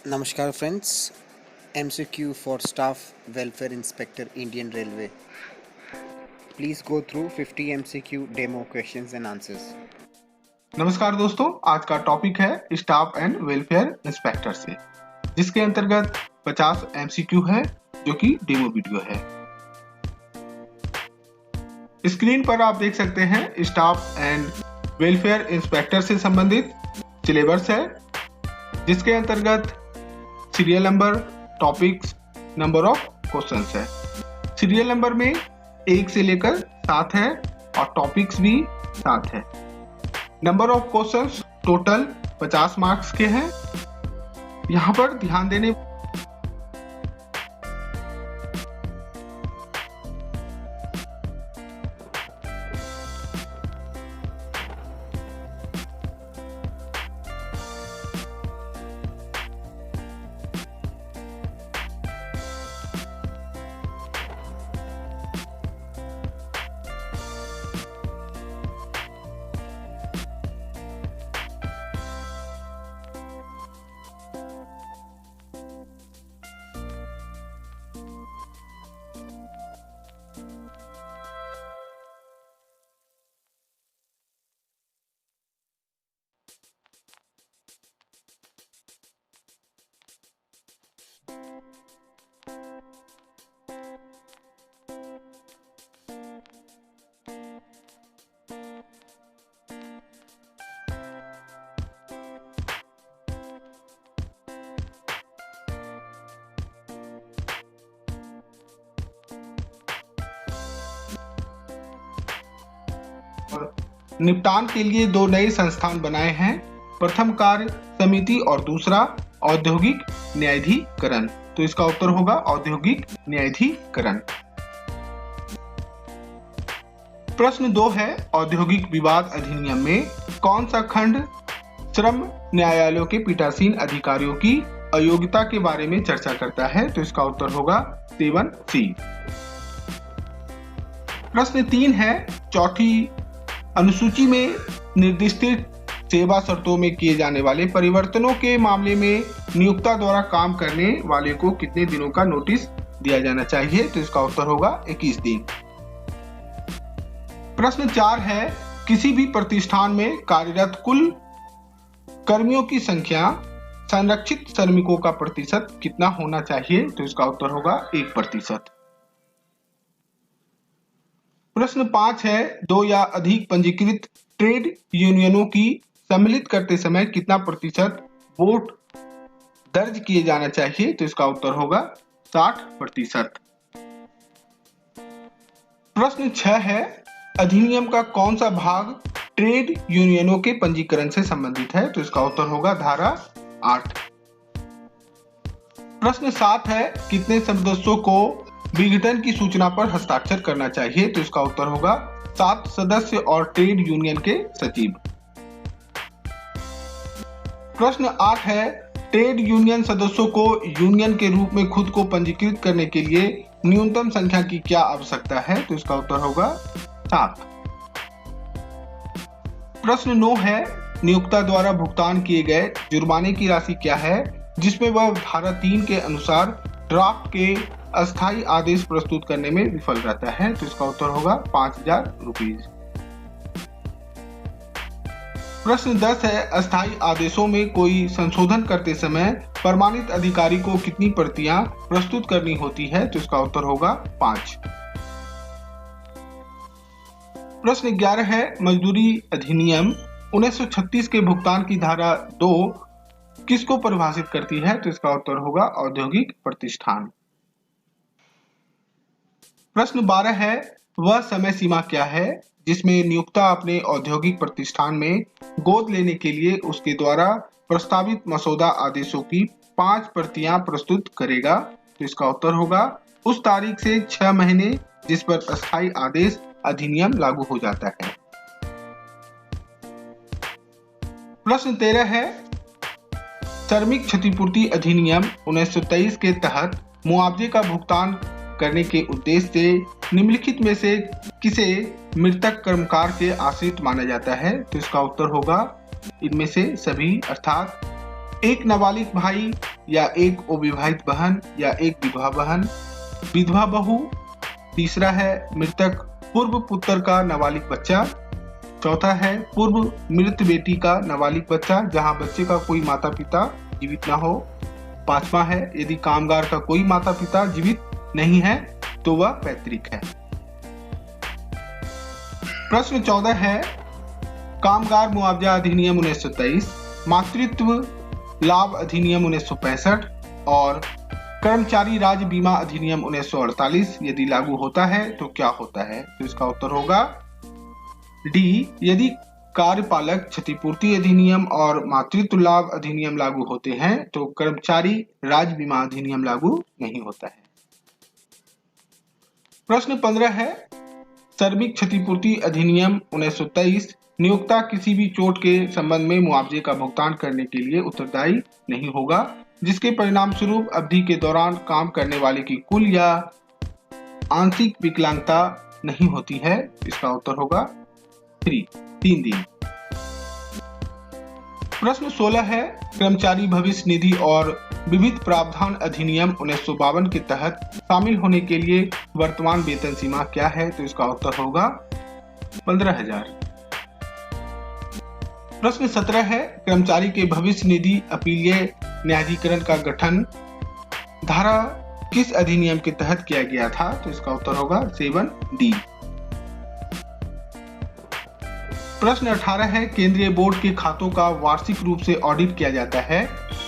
Namaskar friends, MCQ for Staff Welfare Inspector Indian Railway. Please go through 50 MCQ demo questions and answers. नमस्कार दोस्तों, आज का topic है staff and welfare inspector से, जिसके अंतर्गत 50 MCQ है जो कि डेमो वीडियो है। स्क्रीन पर आप देख सकते हैं स्टाफ एंड वेलफेयर इंस्पेक्टर से संबंधित सिलेबस है, जिसके अंतर्गत serial number, topics, number of questions है। सीरियल नंबर में 1 से लेकर 7 है और टॉपिक्स भी 7 है। Number of questions total 50 marks के हैं। यहाँ पर ध्यान देने निपटान के लिए 2 नए संस्थान बनाए हैं। प्रथम कार्य समिति और दूसरा औद्योगिक न्यायाधिकरण। तो इसका उत्तर होगा औद्योगिक न्यायाधिकरण। प्रश्न 2 है, औद्योगिक विवाद अधिनियम में कौन सा खंड श्रम न्यायालयों के पीठासीन अधिकारियों की अयोग्यता के बारे में चर्चा करता है? तो इसका उत्तर होगा 7C। प्रश्न 3 है, चौथी अनुसूची में निर्दिष्ट सेवा शर्तों में किए जाने वाले परिवर्तनों के मामले में नियोक्ता द्वारा काम करने वाले को कितने दिनों का नोटिस दिया जाना चाहिए? तो इसका उत्तर होगा 21 दिन। प्रश्न 4 है, किसी भी प्रतिष्ठान में कार्यरत कुल कर्मियों की संख्या संरक्षित श्रमिकों का प्रतिशत कितना होना चाहिए? तो इसका उत्तर होगा 1%। प्रश्न 5 है, 2 या अधिक पंजीकृत ट्रेड यूनियनों की सम्मिलित करते समय कितना प्रतिशत वोट दर्ज किए जाना चाहिए? तो इसका उत्तर होगा 60%। प्रश्न 6 है, अधिनियम का कौन सा भाग ट्रेड यूनियनों के पंजीकरण से संबंधित है? तो इसका उत्तर होगा धारा 8। प्रश्न 7 है, कितने सदस्यों को विघटन की सूचना पर हस्ताक्षर करना चाहिए? तो इसका उत्तर होगा 7 सदस्य और ट्रेड यूनियन के सचिव। प्रश्न 8 है, ट्रेड यूनियन सदस्यों को यूनियन के रूप में खुद को पंजीकृत करने के लिए न्यूनतम संख्या की क्या आवश्यकता है? तो इसका उत्तर होगा 7। प्रश्न 9 है, नियोक्ता द्वारा भुगतान किए गए जुर्माने की राशि क्या है जिसमें वह धारा 3 के अनुसार ड्राफ्ट के अस्थायी आदेश प्रस्तुत करने में विफल रहता है? तो इसका उत्तर होगा 5000 रुपीज। प्रश्न 10 है, अस्थायी आदेशों में कोई संशोधन करते समय प्रमाणित अधिकारी को कितनी प्रतियां प्रस्तुत करनी होती है? तो इसका उत्तर होगा 5। प्रश्न 11 है, मजदूरी अधिनियम 1936 के भुगतान की धारा 2 किसको परिभाषित करती है? तो इसका उत्तर होगा औद्योगिक प्रतिष्ठान। प्रश्न 12 है, वह समय सीमा क्या है जिसमें नियोक्ता अपने औद्योगिक प्रतिष्ठान में गोद लेने के लिए उसके द्वारा प्रस्तावित मसौदा आदेशों की 5 प्रतियां प्रस्तुत करेगा? तो इसका उत्तर होगा उस तारीख से 6 महीने जिस पर अस्थायी आदेश अधिनियम लागू हो जाता है। प्रश्न 13 है, श्रमिक क्षतिपूर्ति अधिनियम 1923 के तहत मुआवजे का भुगतान करने के उद्देश्य से निम्नलिखित में से किसे मृतक कर्मकार के आश्रित माना जाता है? तो इसका उत्तर होगा इनमें से सभी, अर्थात एक नाबालिग भाई या एक अविवाहित बहन या एक विधवा बहन, विधवा बहू। तीसरा है मृतक पूर्व पुत्र का नाबालिग बच्चा। चौथा है पूर्व मृत बेटी का नाबालिग बच्चा जहां बच्चे का कोई माता पिता जीवित ना हो। पांचवा है यदि कामगार का कोई माता पिता जीवित नहीं है तो वह पैतृक है। प्रश्न 14 है कामगार मुआवजा अधिनियम 1923, मातृत्व लाभ अधिनियम 1965 और कर्मचारी राज्य बीमा अधिनियम 1948 यदि लागू होता है तो क्या होता है? तो इसका उत्तर होगा डी, यदि कार्यपालक क्षतिपूर्ति अधिनियम और मातृत्व लाभ अधिनियम लागू होते हैं तो कर्मचारी राज्य बीमा अधिनियम लागू नहीं होता है। प्रश्न 15 है श्रमिक क्षतिपूर्ति अधिनियम 1923 नियोक्ता किसी भी चोट के संबंध में मुआवजे का भुगतान करने के लिए उत्तरदायी नहीं होगा जिसके परिणाम स्वरूप अवधि के दौरान काम करने वाले की कुल या आंशिक विकलांगता नहीं होती है। इसका उत्तर होगा 3 दिन। प्रश्न 16 है कर्मचारी भविष्य निधि और विविध प्रावधान अधिनियम 1952 के तहत शामिल होने के लिए वर्तमान वेतन सीमा क्या है? तो इसका उत्तर होगा 15,000। प्रश्न 17 है कर्मचारी के भविष्य निधि अपीलीय न्यायाधिकरण का गठन धारा किस अधिनियम के तहत किया गया था? तो इसका उत्तर होगा 7D। प्रश्न 18 है केंद्रीय बोर्ड के खातों का वार्षिक रूप से ऑडिट किया जाता है।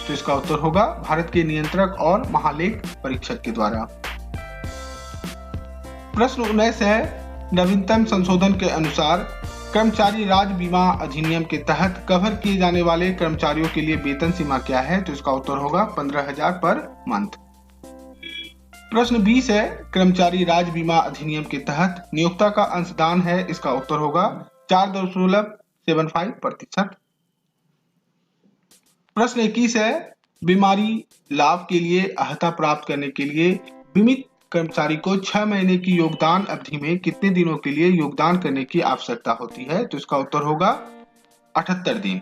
तो इसका उत्तर होगा भारत के नियंत्रक और महालेख परीक्षक के द्वारा। प्रश्न 19 है नवीनतम संशोधन के अनुसार कर्मचारी राज्य बीमा अधिनियम के तहत कवर किए जाने वाले कर्मचारियों के लिए वेतन सीमा क्या है? तो इसका उत्तर होगा 15,000 पर मंथ। प्रश्न 20 है कर्मचारी राज्य बीमा अधिनियम के तहत नियोक्ता का अंशदान है। इसका उत्तर होगा 4.75%। प्रश्न 21 है बीमारी लाभ के लिए अहता प्राप्त करने के लिए बीमित कर्मचारी को 6 महीने की योगदान अवधि में कितने दिनों के लिए योगदान करने की आवश्यकता होती है? तो इसका उत्तर होगा 78 दिन।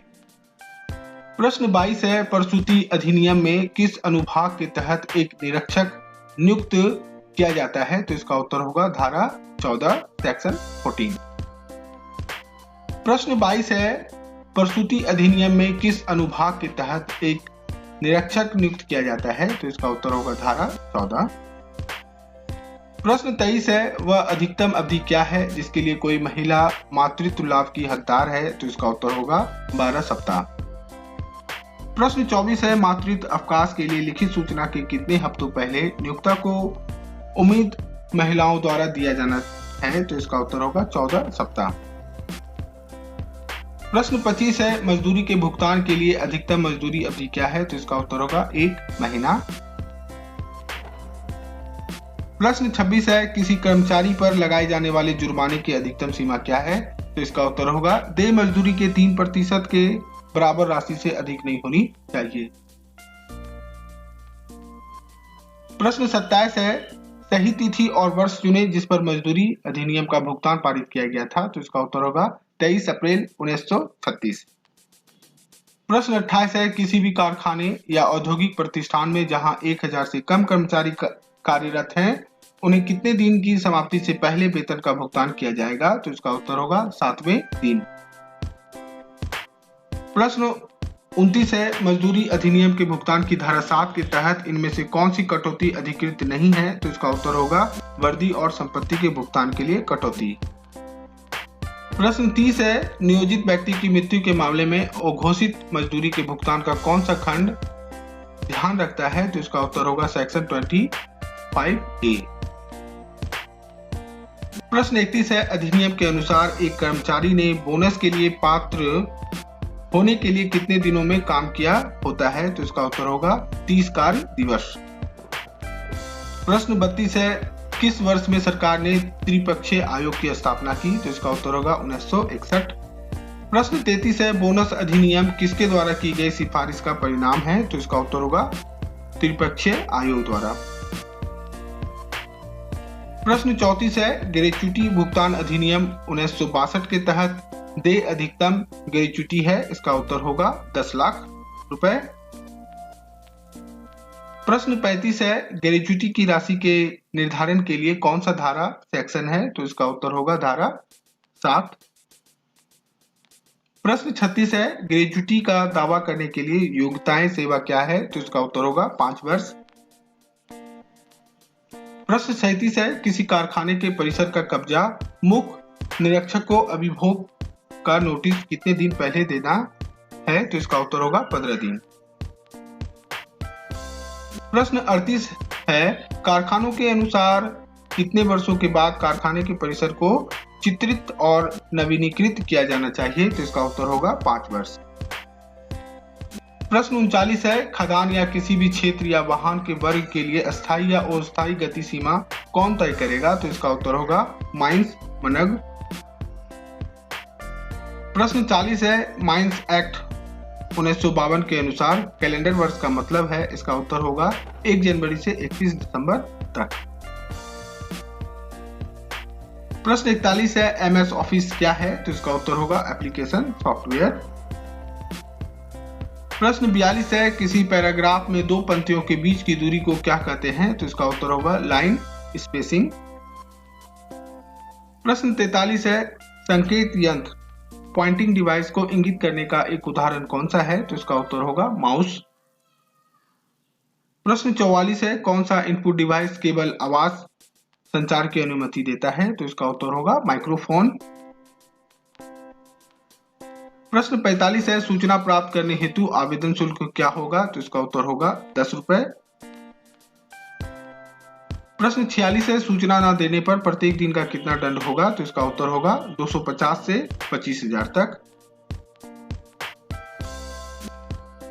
प्रश्न 22 है प्रसूति अधिनियम में किस अनुभाग के तहत एक निरीक्षक नियुक्त किया जाता है? तो इसका उत्तर होगा धारा 14 सेक्शन 14। प्रश्न 22 है प्रसूति अधिनियम में किस अनुभाग के तहत एक निरीक्षक नियुक्त किया जाता है? तो इसका उत्तर होगा धारा 14। प्रश्न 23 है वह अधिकतम अवधि क्या है जिसके लिए कोई महिला मातृत्व लाभ की हकदार है? तो इसका उत्तर होगा 12 सप्ताह। प्रश्न 24 है मातृत्व अवकाश के लिए लिखित सूचना के कितने हफ्तों पहले नियोक्ता को उम्मीद महिलाओं द्वारा दिया जाना है? तो इसका उत्तर होगा 14 सप्ताह। प्रश्न 25 है मजदूरी के भुगतान के लिए अधिकतम मजदूरी अवधि क्या है? तो इसका उत्तर होगा 1 महीना। प्रश्न 26 है किसी कर्मचारी पर लगाए जाने वाले जुर्माने की अधिकतम सीमा क्या है? तो इसका उत्तर होगा देय मजदूरी के 3% के बराबर राशि से अधिक नहीं होनी चाहिए। प्रश्न 27 है सही तिथि और वर्ष चुने जिस पर मजदूरी अधिनियम का भुगतान पारित किया गया था। तो इसका उत्तर होगा 23 अप्रैल 1936। प्रश्न 28 है किसी भी कारखाने या औद्योगिक प्रतिष्ठान में जहां 1000 से कम कर्मचारी कार्यरत हैं उन्हें कितने दिन की समाप्ति से पहले वेतन का भुगतान किया जाएगा? तो इसका उत्तर होगा 7वें दिन। प्रश्न 29 है मजदूरी अधिनियम के भुगतान की धारा 7 के तहत इनमें से कौन सी कटौती अधिकृत नहीं है? तो इसका उत्तर होगा वर्दी और संपत्ति के भुगतान के लिए कटौती। प्रश्न 30 है नियोजित व्यक्ति की मृत्यु के मामले में अघोषित मजदूरी के भुगतान का कौन सा खंड ध्यान रखता है? तो इसका उत्तर होगा सेक्शन 25A। प्रश्न 31 है अधिनियम के अनुसार एक कर्मचारी ने बोनस के लिए पात्र होने के लिए कितने दिनों में काम किया होता है? तो इसका उत्तर होगा 30 कार्य दिवस। प्रश्न 32 है किस वर्ष में सरकार ने त्रिपक्षीय आयोग की स्थापना की? तो इसका उत्तर होगा 1961। प्रश्न 33 है बोनस अधिनियम किसके द्वारा की गई सिफारिश का परिणाम है? तो इसका उत्तर होगा त्रिपक्षीय आयोग द्वारा। प्रश्न 34 है ग्रेच्युटी भुगतान अधिनियम 1962 के तहत देय अधिकतम ग्रेच्युटी है। इसका उत्तर होगा 10 लाख रुपए। प्रश्न 35 है, ग्रेच्युटी की राशि के निर्धारण के लिए कौन सा धारा सेक्शन है? तो इसका उत्तर होगा धारा 7। प्रश्न 36 है, ग्रेच्युटी का दावा करने के लिए योग्यताएं सेवा क्या है? तो इसका उत्तर होगा 5 वर्ष। प्रश्न 37 है, किसी कारखाने के परिसर का कब्जा मुख्य निरीक्षक को अभिभोग का नोटिस कितने दिन पहले देना है? तो इसका उत्तर होगा 15 दिन। प्रश्न 38 है, कारखानों के अनुसार कितने वर्षों के बाद कारखाने के परिसर को चित्रित और नवीनीकृत किया जाना चाहिए? तो इसका उत्तर होगा 5 वर्ष। प्रश्न 39 है, खदान या किसी भी क्षेत्र या वाहन के वर्ग के लिए अस्थायी या अस्थायी गति सीमा कौन तय करेगा? तो इसका उत्तर होगा माइंस मनग। प्रश्न 40 है, माइंस एक्ट 1952 के अनुसार कैलेंडर वर्ष का मतलब है? इसका उत्तर होगा 1 जनवरी से 31 दिसंबर तक। प्रश्न 41 है, एमएस ऑफिस क्या है? तो इसका उत्तर होगा एप्लीकेशन सॉफ्टवेयर। प्रश्न 42 है, किसी पैराग्राफ में 2 पंक्तियों के बीच की दूरी को क्या कहते हैं? तो इसका उत्तर होगा लाइन स्पेसिंग। प्रश्न 43 है, संकेत यंत्र पॉइंटिंग डिवाइस को इंगित करने का एक उदाहरण कौन सा है? तो इसका उत्तर होगा माउस। प्रश्न 44 है, कौन सा इनपुट डिवाइस केवल आवाज संचार की अनुमति देता है? तो इसका उत्तर होगा माइक्रोफोन। प्रश्न 45 है, सूचना प्राप्त करने हेतु आवेदन शुल्क क्या होगा? तो इसका उत्तर होगा 10 रुपए। प्रश्न 46 है, सूचना न देने पर प्रत्येक दिन का कितना दंड होगा? तो इसका उत्तर होगा 250 से 25,000 तक।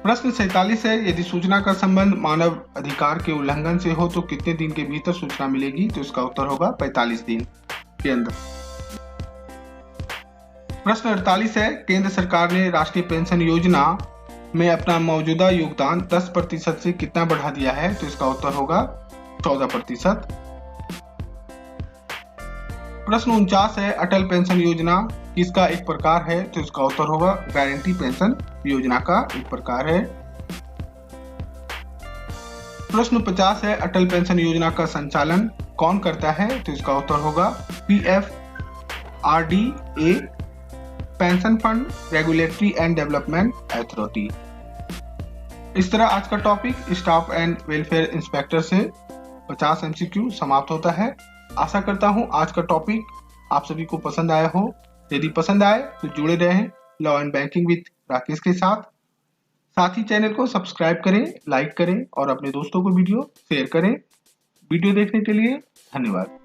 प्रश्न 47 है, यदि सूचना का संबंध मानव अधिकार के उल्लंघन से हो तो कितने दिन के भीतर सूचना मिलेगी? तो इसका उत्तर होगा 45 दिन के अंदर। प्रश्न 48 है, केंद्र सरकार ने राष्ट्रीय पेंशन योजना में अपना मौजूदा योगदान 10% से कितना बढ़ा दिया है? तो इसका उत्तर होगा 14%। प्रश्न 49 है, अटल पेंशन योजना किसका एक प्रकार है? तो इसका उत्तर होगा गारंटी पेंशन योजना का एक प्रकार है। प्रश्न 50 है, अटल पेंशन योजना का संचालन कौन करता है? तो इसका उत्तर होगा PFRDA, pension fund regulatory and development authority. इस तरह आज का topic staff and welfare inspector से 50 MCQ समाप्त होता है। आशा करता हूं आज का टॉपिक आप सभी को पसंद आया हो। यदि पसंद आए तो जुड़े रहें law and banking with Rakesh के साथ ही चैनल को सब्सक्राइब करें, लाइक करें और अपने दोस्तों को वीडियो शेयर करें। वीडियो देखने के लिए धन्यवाद।